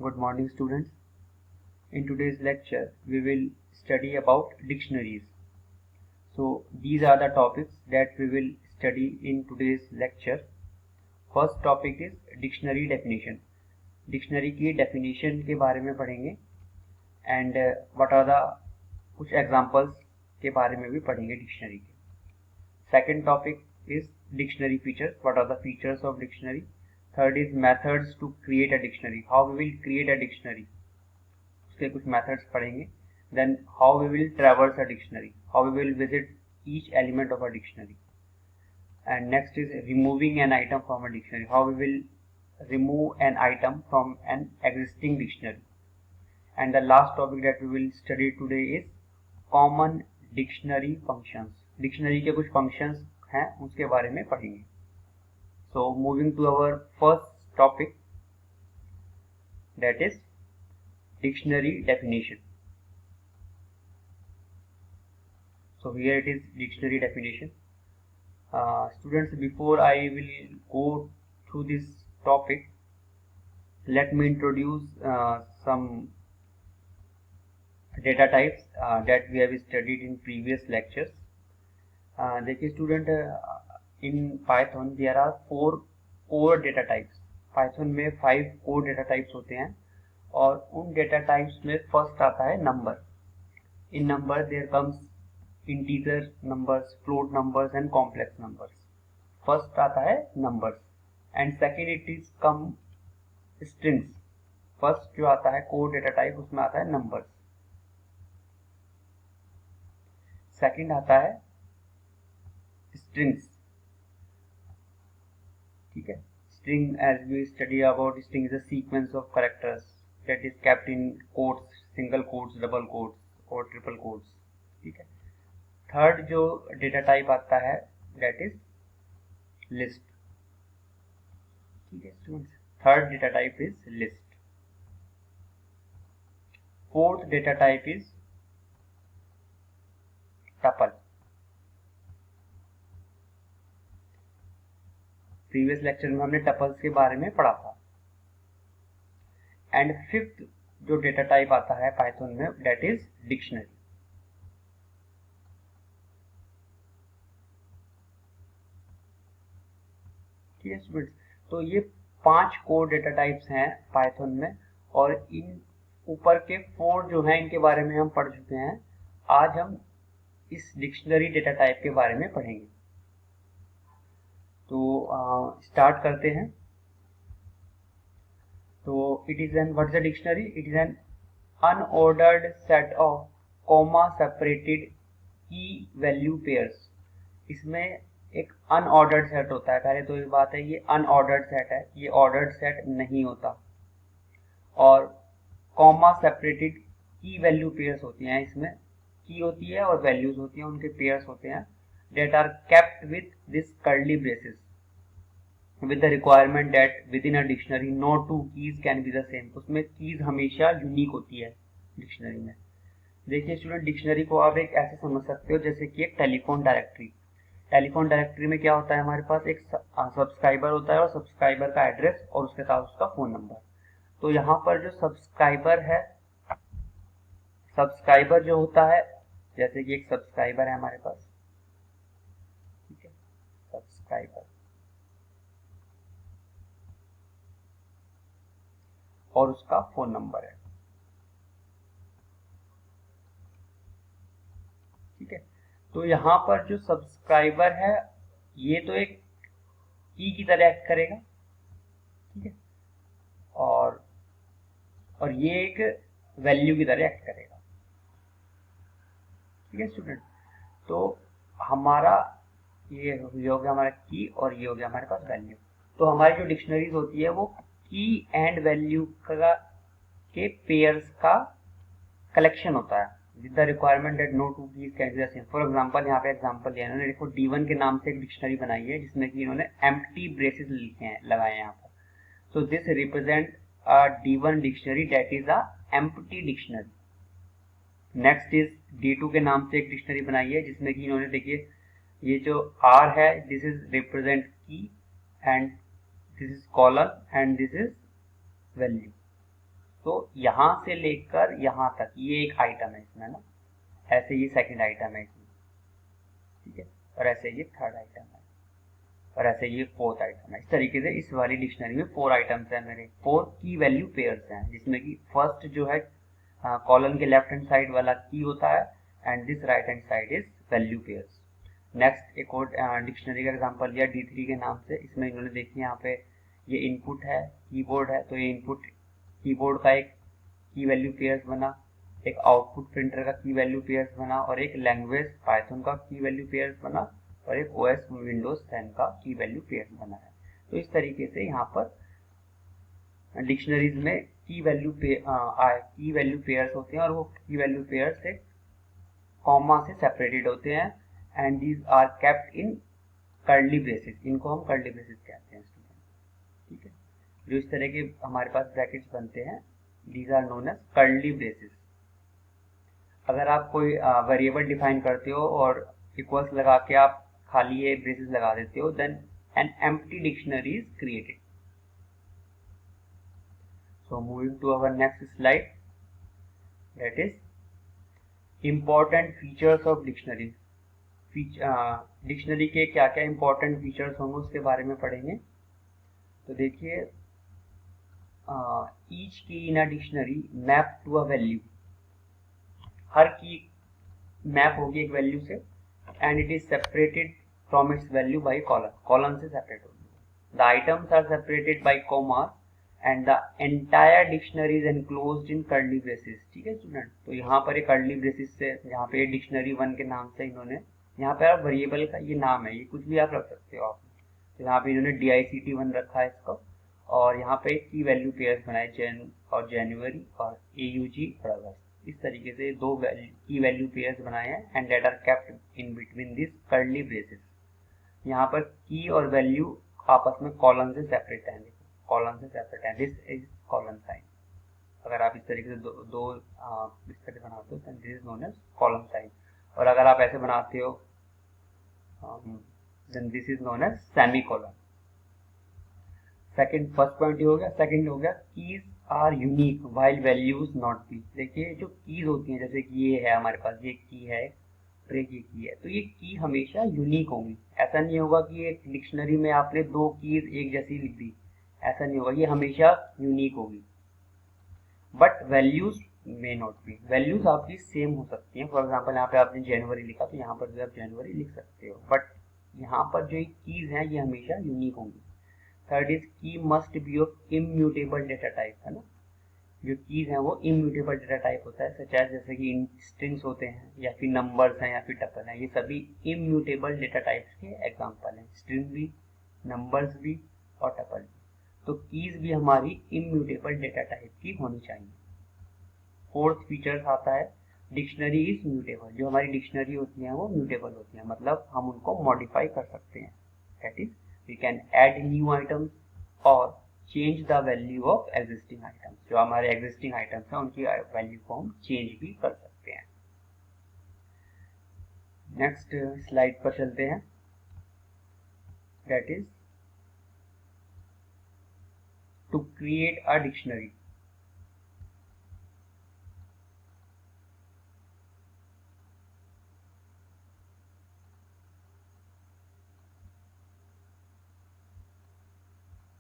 Good morning, students. In today's lecture, we will study about dictionaries. So, these are the topics that we will study in today's lecture. First topic is dictionary definition. Dictionary की definition के बारे में पढ़ेंगे and what are the कुछ examples के बारे में भी पढ़ेंगे dictionary के. Second topic is dictionary features. What are the features of dictionary? Third is methods to create a dictionary. How we will create a dictionary. उसके कुछ methods पढ़ेंगे. Then how we will traverse a dictionary. How we will visit each element of a dictionary. And next is removing an item from a dictionary. How we will remove an item from an existing dictionary. And the last topic that we will study today is common dictionary functions. Dictionary के कुछ functions हैं उसके बारे में पढ़ेंगे. So moving to our first topic, that is dictionary definition. So here it is dictionary definition. Students, before I will go through this topic, let me introduce some data types that we have studied in previous lectures. देखिए student, in Python there are 4 core data types. Python में 5 core data types होते हैं और उन data types में first आता है number. In number there comes integer numbers, float numbers and complex numbers. First आता है numbers and second it is come strings. First जो आता है core data type उसमें आता है numbers. Second आता है strings. ठीक है. String, as we study about, string is a sequence of characters that is kept in quotes, single quotes, double quotes और triple quotes. ठीक है. थर्ड जो डेटा टाइप आता है that is list. ठीक है students. Third data type is list. Fourth data type is tuple. Previous lecture में हमने टपल्स के बारे में पढ़ा था. एंड फिफ्थ जो डेटा टाइप आता है पाइथन में दैट इज डिक्शनरी. ठीक है स्टूडेंट्स. तो ये 5 कोर डेटा टाइप्स हैं पाइथन में और इन ऊपर के 4 जो हैं इनके बारे में हम पढ़ चुके हैं. आज हम इस डिक्शनरी डेटा टाइप के बारे में पढ़ेंगे. तो स्टार्ट करते हैं. तो it is an, what is a dictionary? It is an unordered set of comma separated की वैल्यू पेयर्स. इसमें एक अनऑर्डर्ड सेट होता है. पहले तो ये बात है, ये अनऑर्डर्ड सेट है, ये ऑर्डर्ड सेट नहीं होता. और कॉमा सेपरेटेड की वैल्यू पेयर्स होती हैं. इसमें की होती है और वैल्यूज होती हैं, उनके पेयर्स होते हैं that are kept with this curly braces with the requirement that within a dictionary no two keys can be the same. उसमें कीज हमेशा यूनिक होती है डिक्शनरी में. देखिए स्टूडेंट, डिक्शनरी को आप एक ऐसे समझ सकते हो जैसे कि एक टेलीफोन डायरेक्टरी. टेलीफोन डायरेक्टरी में क्या होता है, हमारे पास एक सब्सक्राइबर होता है और सब्सक्राइबर का एड्रेस और उसके साथ उसका फोन नंबर. तो यहाँ पर जो सब्सक्राइबर है, सब्सक्राइबर जो होता है, जैसे कि एक सब्सक्राइबर है हमारे पास, सब्सक्राइबर, और उसका फोन नंबर है. ठीक है. तो यहां पर जो सब्सक्राइबर है ये तो एक की तरह एक्ट करेगा. ठीक है. और ये एक वैल्यू की तरह एक्ट करेगा. ठीक है स्टूडेंट. तो हमारा ये हो गया हमारा की और ये हो गया हमारे पास वैल्यू. तो हमारी जो डिक्शनरीज होती है वो की एंड वैल्यू का के पेयर्स का कलेक्शन होता है with the requirement that no two keys can be the same. For example, यहाँ पे एग्जांपल लिया इन्होंने, देखो D1 के नाम से एक डिक्शनरी बनाई है जिसमें कि इन्होंने एम्प्टी ब्रेसेस लिखे हैं, लगाए हैं यहाँ पर. So this represent a D1 dictionary that is a empty dictionary. Next is D2 के नाम से एक डिक्शनरी बनाई है जिसमें कि इन्होंने, देखिए ये जो R है दिस इज रिप्रेजेंट की and this is colon and this is value. तो यहाँ से लेकर यहाँ तक ये एक आइटम है इसमें ना, ऐसे ये सेकंड आइटम है इसमें, ठीक है, और ऐसे ये थर्ड आइटम है, और ऐसे ये फोर्थ आइटम है। इस तरीके से इस वाली डिक्शनरी में 4 आइटम्स हैं मेरे, 4 की वैल्यू पेयर्स हैं, जिसमें कि फर्स्ट जो है कॉलम के लेफ्ट हैंड साइड वाला की होता है and this right hand side is value pairs. Next एक और डिक्शनरी का एग्जांपल लिया D3 के नाम से। इसमें इन्होंने देखिए यहाँ पे ये इनपुट है, कीबोर्ड है, तो ये इनपुट कीबोर्ड का एक की वैल्यू पेयर्स बना, एक आउटपुट प्रिंटर का की वैल्यू पेयर्स बना, और एक लैंग्वेज पाइथन का की वैल्यू पेयर्स बना, और एक OS विंडोज 10 का की वैल्यू पेयर्स बना है। तो इस तरीके से यहाँ पर डिक्शनरीज में की वैल्यू पेयर्स होते हैं, और वो की वैल्यू पेयर्स से कॉमा से सेपरेटेड होते हैं and these are kept in curly braces. इनको हम कर्ली ब्रेसेस कहते हैं स्टूडेंट, ठीक है। जो इस तरह के हमारे पास ब्रैकेट्स बनते हैं, these are known as curly braces. अगर आप कोई वेरिएबल डिफाइन करते हो और इक्वल्स लगा के आप खाली ये ब्रेसेस लगा देते हो, then an empty dictionary is created. So moving to our next slide, that is important features of dictionary. Dictionary के क्या क्या इंपॉर्टेंट फीचर्स होंगे उसके बारे में पढ़ेंगे। तो देखिए, each key in a dictionary map to a value, हर की मैप होगी एक वैल्यू से, and it is separated from its value by colon, colon से सेपरेट होगी। The items are separated by comma and the entire dictionary is enclosed in curly braces, ठीक है student. तो यहाँ पर एक कर्ली ब्रेसेस से, यहाँ पे डिक्शनरी 1 के नाम से इन्होंने, यहाँ पे आप वेरिएबल का ये नाम है, ये कुछ भी आप रख सकते हो आप। तो यहाँ पे इन्होंने DICT1 रखा है इसका, और यहाँ पे की वैल्यू पेयर्स बनाए, जैन और जनवरी और AUG और अगस्त। इस तरीके से दो की वैल्यू पेयर्स बनाए हैं and that are kept in between this curly braces. यहाँ पर की और वैल्यू आपस में कॉलन से सेपरेट है, कॉलन से सेपरेट है, दिस इज कॉलन साइन। अगर आप इस तरीके से दो इस तरह बनाते हो, this is known as colon sign, और अगर आप ऐसे बनाते हो then this is known as semicolon. Second, first point ये हो गया। सेकंड हो गया, keys are unique while values not be. देखिए जो कीज होती हैं, जैसे कि ये है हमारे पास, ये की है, ब्रेक ये की है, तो ये की हमेशा यूनिक होंगी। ऐसा नहीं होगा कि एक डिक्शनरी में आपने 2 कीज एक जैसी लिख दी, ऐसा नहीं होगा, ये हमेशा यूनिक होगी। But values may not be, values आपकी सेम हो सकती हैं। फॉर एग्जाम्पल यहाँ पे आपने जनवरी लिखा, तो यहाँ पर भी आप जनवरी लिख सकते हो, बट यहाँ पर जो कीज हैं ये हमेशा यूनिक होंगी। थर्ड इज, की must be of immutable data type, है ना। जो कीज हैं वो इम्यूटेबल डेटा टाइप होता है, सच एज जैसे कि स्ट्रिंग्स होते हैं, या फिर नंबर्स हैं, या फिर टपल हैं, ये सभी इम्यूटेबल डेटा टाइप्स के एग्जाम्पल हैं। स्ट्रिंग भी, नंबर्स भी और टपल भी। तो कीज भी हमारी इम्यूटेबल डेटा टाइप की होनी चाहिए। फोर्थ फीचर्स आता है, डिक्शनरी इज म्यूटेबल। जो हमारी डिक्शनरी होती हैं वो म्यूटेबल होती हैं, मतलब हम उनको मॉडिफाई कर सकते हैं। That is we can add new items और change the value of existing items. जो हमारे एग्जिस्टिंग आइटम्स हैं उनकी वैल्यू को हम चेंज भी कर सकते हैं। नेक्स्ट स्लाइड पर चलते हैं, that is to create a dictionary.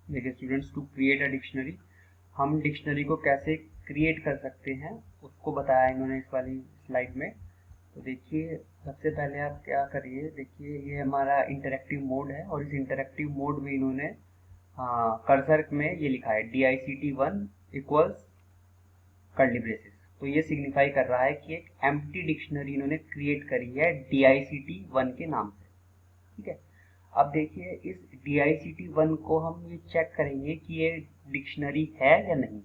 देखिए students, to create a dictionary, हम डिक्शनरी को कैसे क्रिएट कर सकते हैं उसको बताया इन्होंने इस वाली स्लाइड में। तो देखिए सबसे पहले आप क्या करिए, देखिए ये हमारा इंटरेक्टिव मोड है, और इस इंटरेक्टिव मोड में इन्होंने कर्सर में ये लिखा है DICT1 इक्वल्स कर्ली ब्रेसेस। तो ये सिग्निफाई कर रहा है कि एक एम्प्टी डिक्शनरी इन्होंने क्रिएट करी है DICT1 के नाम से, ठीक है। अब देखिए इस DICT1 को हम ये चेक करेंगे कि ये डिक्शनरी है या नहीं।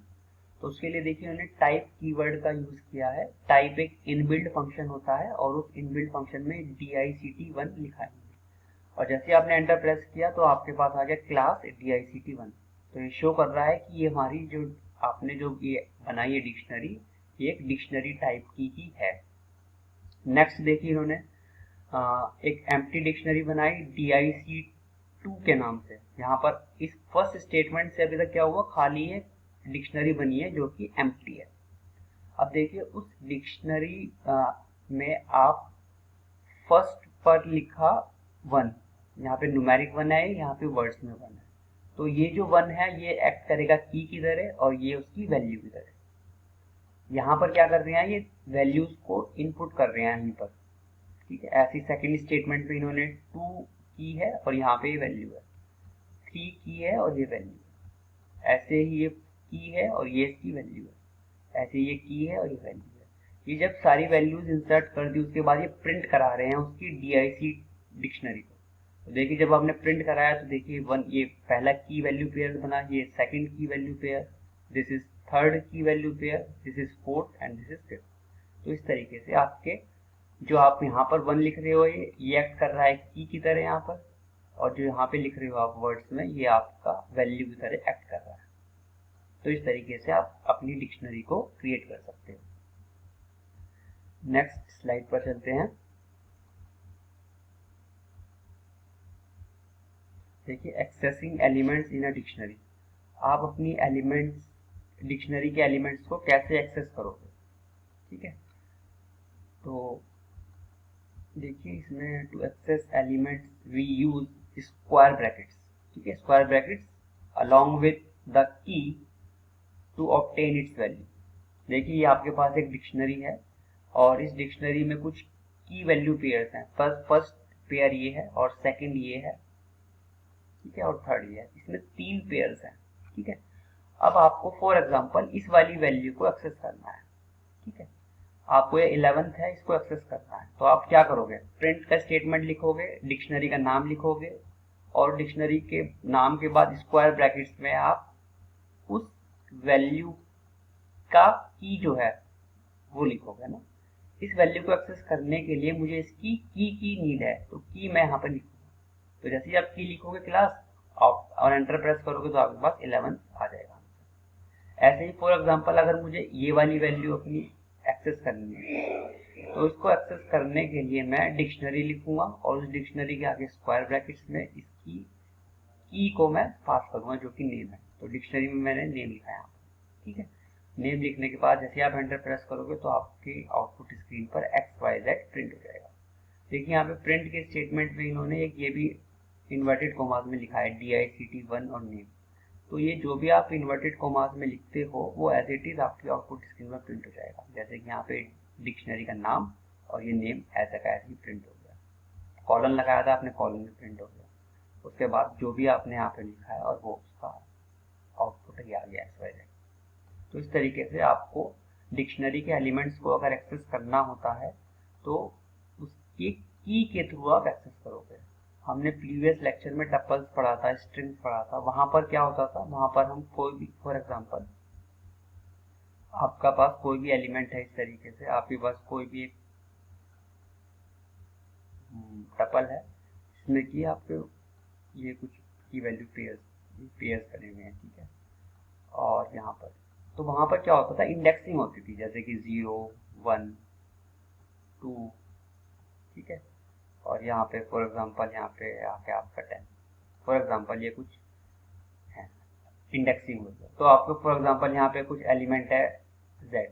तो उसके लिए देखिए उन्होंने टाइप कीवर्ड का यूज किया है। टाइप एक इनबिल्ट फंक्शन होता है, और उस इनबिल्ट फंक्शन में DICT1 लिखा है, और जैसे आपने एंटर प्रेस किया तो आपके पास आ गया क्लास DICT1। तो ये शो कर रहा है कि ये हमारी जो आपने जो ये बनाई है डिक्शनरी, ये एक डिक्शनरी टाइप की ही है। नेक्स्ट देखिए इन्होंने एक एम्प्टी डिक्शनरी बनाई DIC2 के नाम से। यहाँ पर इस फर्स्ट स्टेटमेंट से अभी तक क्या हुआ, खाली एक डिक्शनरी बनी है जो कि एम्प्टी है। अब देखिए उस डिक्शनरी में आप फर्स्ट पर लिखा 1, यहाँ पे न्यूमेरिक 1 है, यहाँ पे वर्ड्स में 1 है, तो ये जो 1 है ये एक्ट करेगा की की तरह और ये उसकी वैल्यू की तरह। यहाँ पर क्या कर रहे हैं, ये वैल्यूज को इनपुट कर रहे हैं यहीं पर, ठीक है। ऐसी सेकंड स्टेटमेंट में इन्होंने 2 की है और यहाँ पे ये वैल्यू है, 3 की है और ये वैल्यू है, ऐसे ही ये की है और ये इसकी वैल्यू है, ऐसे ये की है और ये वैल्यू है। ये जब सारी वैल्यूज इंसर्ट कर दी उसके बाद ये प्रिंट करा रहे हैं उसकी DIC डिक्शनरी को। तो देखिए जब आपने प्रिंट कराया तो देखिए 1 ये पहला की वैल्यू पेयर बना, ये second key value pair, this is third key value pair, this is fourth and this is fifth. तो इस तरीके से आपके जो आप यहाँ पर 1 लिख रहे हो ये एक्ट कर रहा है की तरह यहाँ पर, और जो यहाँ पे लिख रहे हो आप वर्ड्स में ये आपका वैल्यू की तरह एक्ट कर रहा है। तो इस तरीके से आप अपनी डिक्शनरी को क्रिएट कर सकते हो। नेक्स्ट स्लाइड पर चलते हैं। देखिए accessing elements in a dictionary, आप अपनी एलिमेंट्स डिक्शनरी के एलिमेंट्स को कैसे एक्सेस करोगे, ठीक है। तो देखिए इसमें to access elements we use square brackets, ठीक है, square brackets along with the key to obtain its value. देखिए ये आपके पास एक डिक्शनरी है और इस डिक्शनरी में कुछ की वैल्यू पेयर्स हैं, फर्स्ट पेयर ये है और सेकंड ये है, ठीक है, और थर्ड ये है, इसमें 3 पेयर्स हैं, ठीक है। अब आपको फॉर एग्जांपल इस वाली वैल्यू को एक्सेस करना है, ठीक है, आपको ये 11th है इसको एक्सेस करना है। तो आप क्या करोगे, प्रिंट का स्टेटमेंट लिखोगे, डिक्शनरी का नाम लिखोगे और डिक्शनरी के नाम के बाद स्क्वायर ब्रैकेट्स में आप उस वैल्यू का की जो है वो लिखोगे ना। इस वैल्यू को एक्सेस करने के लिए मुझे इसकी की नीड है, तो की मैं यहाँ पर लिखूंगा। तो जैसे ही आप की लिखोगे क्लास और एंटर प्रेस करोगे तो आपके पास 11 आ जाएगा। ऐसे ही फॉर एग्जांपल अगर मुझे ये वाली वैल्यू अपनी एक्सेस करनी है तो इसको एक्सेस करने के लिए मैं डिक्शनरी लिखूंगा और उस डिक्शनरी के आगे स्क्वायर ब्रैकेट्स में इसकी की को मैं पास करूंगा जो कि नेम है। तो डिक्शनरी में मैंने नेम लिखा है यहाँ पर, ठीक है। नेम लिखने के बाद जैसे आप एंटर प्रेस करोगे तो आपके आउटपुट स्क्रीन पर XYZ प्रिंट हो जाएगा। देखिए यहाँ पे प्रिंट के स्टेटमेंट में इन्होंने एक ये भी इन्वर्टेड कॉमास में लिखा है DICT1 और नेम। तो ये जो भी आप इन्वर्टेड कॉमास में लिखते हो वो एज इट इज आपकी आउटपुट स्क्रीन में प्रिंट हो जाएगा। जैसे कि यहाँ पे डिक्शनरी का नाम और ये नेम ऐसा का ऐसे ही प्रिंट हो गया। कॉलन लगाया था आपने, कॉलन में प्रिंट हो गया। उसके बाद जो भी आपने यहाँ पे लिखा है और वो उसका आउटपुट ही आ गया XYZ। तो इस तरीके से आपको डिक्शनरी के एलिमेंट्स को अगर एक्सेस करना होता है तो उसकी की के थ्रू आप एक्सेस करोगे। हमने प्रीवियस लेक्चर में टपल्स पढ़ा था, स्ट्रिंग्स पढ़ा था। वहां पर क्या होता था, वहां पर हम कोई भी फॉर एग्जांपल आपका पास कोई भी एलिमेंट है, इस तरीके से आपके पास कोई भी एक टपल है इसमें कि आपके ये कुछ की वैल्यू पेयर्स बने हुए हैं, ठीक है। और यहाँ पर तो वहां पर क्या होता था, इंडेक्सिंग होती थी, जैसे कि 0 1 2, ठीक है। और यहाँ पे फॉर एग्जांपल यहाँ पे आके आपका 10 फॉर एग्जांपल ये कुछ है इंडेक्सिंग हो गया। तो आपको फॉर एग्जांपल यहाँ पे कुछ एलिमेंट है Z,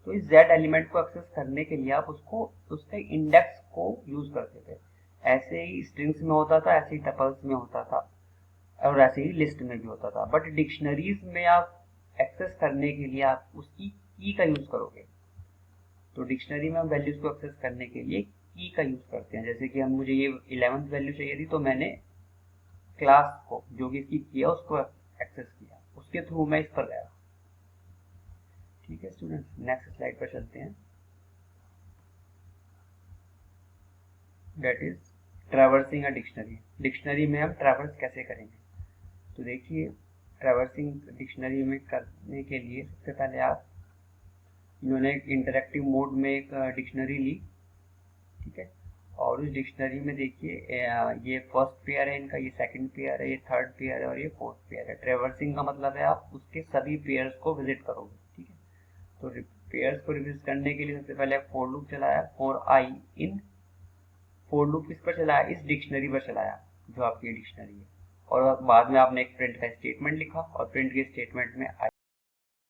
तो इस Z एलिमेंट को एक्सेस करने के लिए आप उसको उसके इंडेक्स को यूज करते थे। ऐसे ही स्ट्रिंग्स में होता था, ऐसे ही टपल्स में होता था और ऐसे ही लिस्ट में भी होता था। बट डिक्शनरीज में आप एक्सेस करने के लिए आप उसकी की का यूज करोगे। तो डिक्शनरी में हम वैल्यूज को एक्सेस करने के लिए की का यूज करते हैं। जैसे कि हम मुझे ये 11th वैल्यू चाहिए थी तो मैंने क्लास को जो भी इसकी किया उसको एक्सेस किया, उसके थ्रू मैं इस पर गया, ठीक है स्टूडेंट्स। नेक्स्ट स्लाइड पर चलते हैं, that is traversing a dictionary. Dictionary में हम ट्रैवर्स कैसे करेंगे, तो देखिए ट्रैवर्सिंग डिक्शनरी में करने के लिए सबसे पहले आप इन्होंने एक इंटरेक्टिव मोड में एक डिक्शनरी ली, ठीक है। और उस डिक्शनरी में देखिए ये फर्स्ट पेयर है इनका, ये सेकंड पेयर है, ये थर्ड पेयर है और ये फोर्थ पेयर है। ट्रैवर्सिंग का मतलब है आप उसके सभी पेयर्स को विजिट करोगे, ठीक है। तो पेयर्स को विजिट करने के लिए सबसे पहले फॉर लूप चलाया, for I in, for loop किस पर चलाया, इस डिक्शनरी पर चलाया जो आपकी डिक्शनरी है। और बाद में आपने एक प्रिंट का स्टेटमेंट लिखा और प्रिंट के स्टेटमेंट में